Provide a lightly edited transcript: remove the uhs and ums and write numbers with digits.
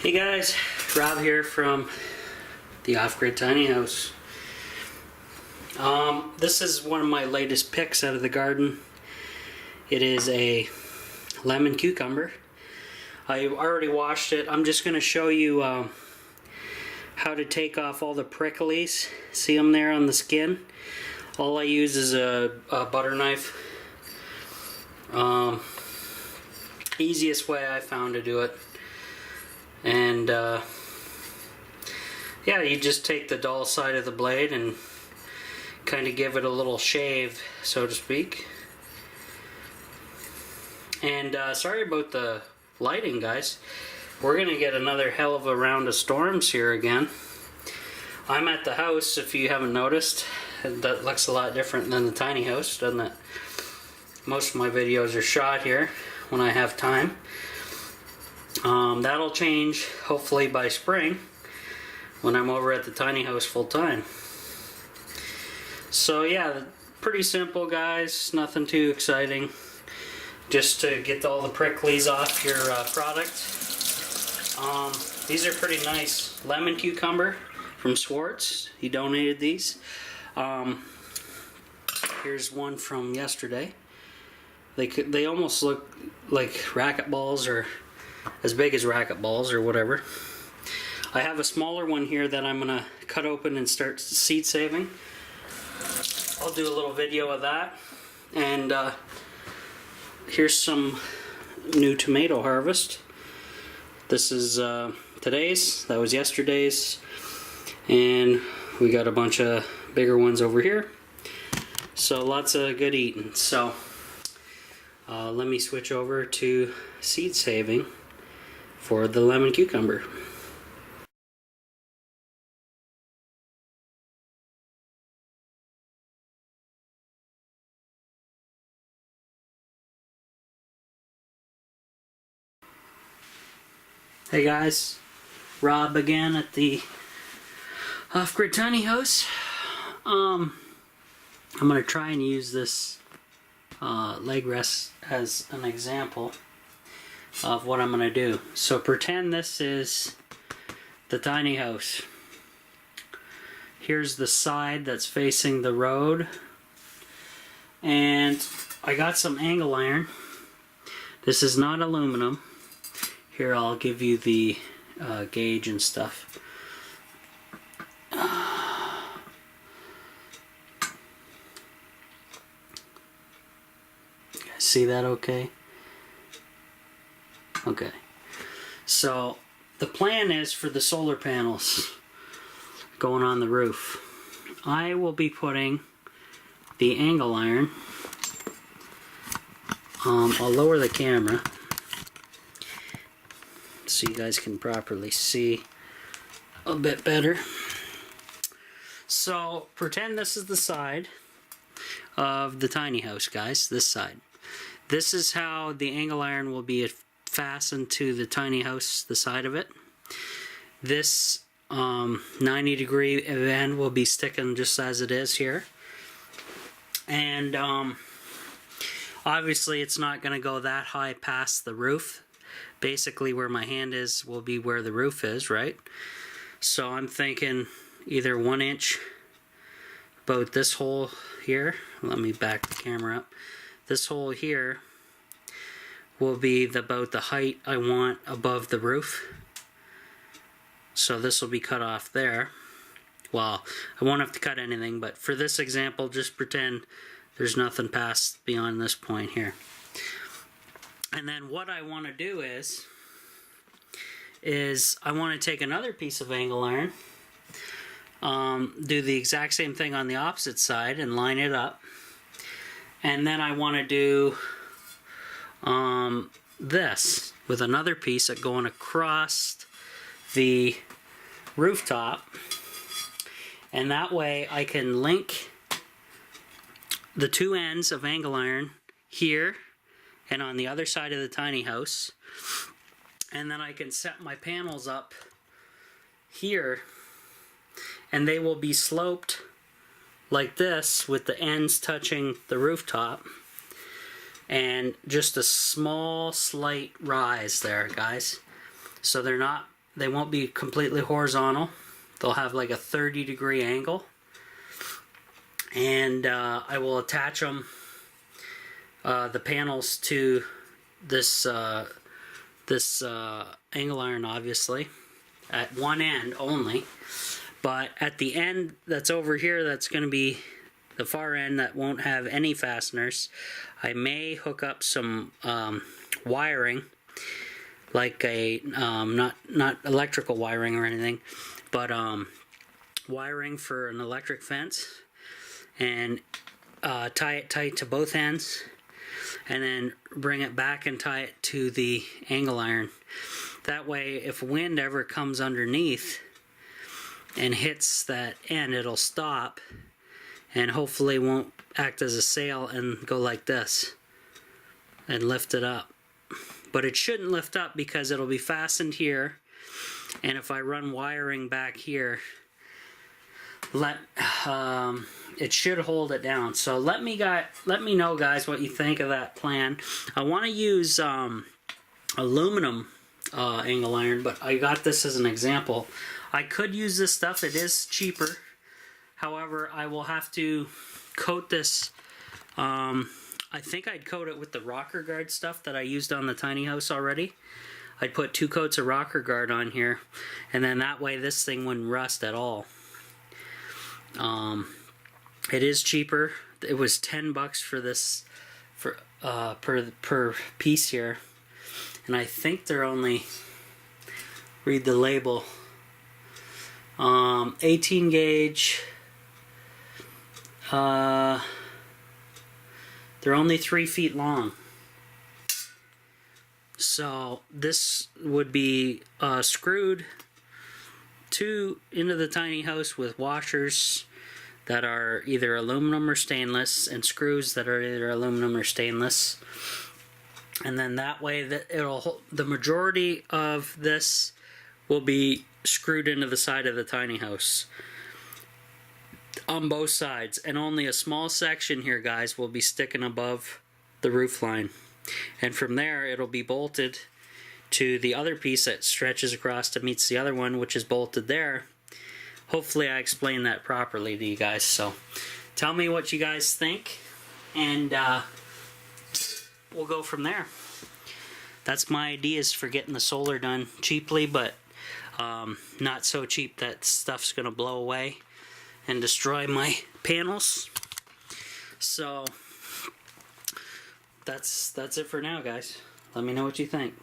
Hey guys, Rob here from the Off-Grid Tiny House. This is one of my latest picks out of the garden. It is a lemon cucumber. I already washed it. I'm just going to show you how to take off all the pricklies. See them there on the skin? All I use is a butter knife. Easiest way I found to do it. And yeah, you just take the dull side of the blade and kind of give it a little shave, so to speak. And sorry about the lighting, guys. We're gonna get another hell of a round of storms here again. I'm at the house, if you haven't noticed. That looks a lot different than the tiny house, doesn't it? Most of my videos are shot here when I have time. That'll change hopefully by spring when I'm over at the tiny house full time. So yeah, pretty simple, guys, nothing too exciting. Just to get all the pricklies off your product. These are pretty nice. Lemon cucumber from Swartz. He donated these. Here's one from yesterday. They almost look like racket balls, or as big as racket balls or whatever. I have a smaller one here that I'm gonna cut open and start seed saving. I'll do a little video of that. And here's some new tomato harvest. This is today's, that was yesterday's, and we got a bunch of bigger ones over here. So lots of good eating. So let me switch over to seed saving for the lemon cucumber. Hey guys, Rob again at the Off-Grid Tiny House. I'm going to try and use this leg rest as an example of what I'm going to do. So pretend this is the tiny house. Here's the side that's facing the road. And I got some angle iron. This is not aluminum. Here, I'll give you the gauge and stuff. You guys see that okay? Okay. So, the plan is for the solar panels going on the roof. I will be putting the angle iron. I'll lower the camera so you guys can properly see a bit better. So pretend this is the side of the tiny house, guys, this side. This is how the angle iron will be fastened to the tiny house, the side of it. This 90-degree end will be sticking just as it is here. And obviously it's not going to go that high past the roof. Basically where my hand is will be where the roof is, right? So I'm thinking either 1 inch about this hole here. Let me back the camera up. This hole here will be about the height I want above the roof. So this will be cut off there. Well, I won't have to cut anything, but for this example, just pretend there's nothing past beyond this point here. And then what I want to do is I want to take another piece of angle iron, do the exact same thing on the opposite side and line it up. And then I want to do this with another piece going across the rooftop. And that way I can link the two ends of angle iron here and on the other side of the tiny house, and then I can set my panels up here, and they will be sloped like this with the ends touching the rooftop, and just a small slight rise there, guys. So they're not they won't be completely horizontal. They'll have like a 30-degree angle. And I will attach them, the panels, to this angle iron, obviously, at one end only. But at the end that's over here, that's going to be the far end that won't have any fasteners. I may hook up some wiring, like a not electrical wiring or anything, but wiring for an electric fence, and tie it tight to both ends, and then bring it back and tie it to the angle iron. That way, if wind ever comes underneath and hits that end, it'll stop and hopefully won't act as a sail and go like this and lift it up. But it shouldn't lift up because it'll be fastened here, and if I run wiring back here, it should hold it down. So let me know, guys, what you think of that plan. I want to use aluminum angle iron, but I got this as an example. I could use this stuff. It is cheaper. However, I will have to coat this. I think I'd coat it with the rocker guard stuff that I used on the tiny house already. I'd put 2 coats of rocker guard on here, and then that way this thing wouldn't rust at all. It is cheaper. It was $10 for this, for per piece here, and I think they're only, read the label, 18 gauge. They're only 3 feet long. So this would be screwed into the tiny house with washers that are either aluminum or stainless, and screws that are either aluminum or stainless. And then that way that the majority of this will be screwed into the side of the tiny house on both sides, and only a small section here, guys, will be sticking above the roof line, and from there it'll be bolted to the other piece that stretches across to meets the other one, which is bolted there. Hopefully I explained that properly to you guys. So tell me what you guys think, and we'll go from there. That's my ideas for getting the solar done cheaply, but not so cheap that stuff's gonna blow away and destroy my panels. So that's it for now, guys. Let me know what you think.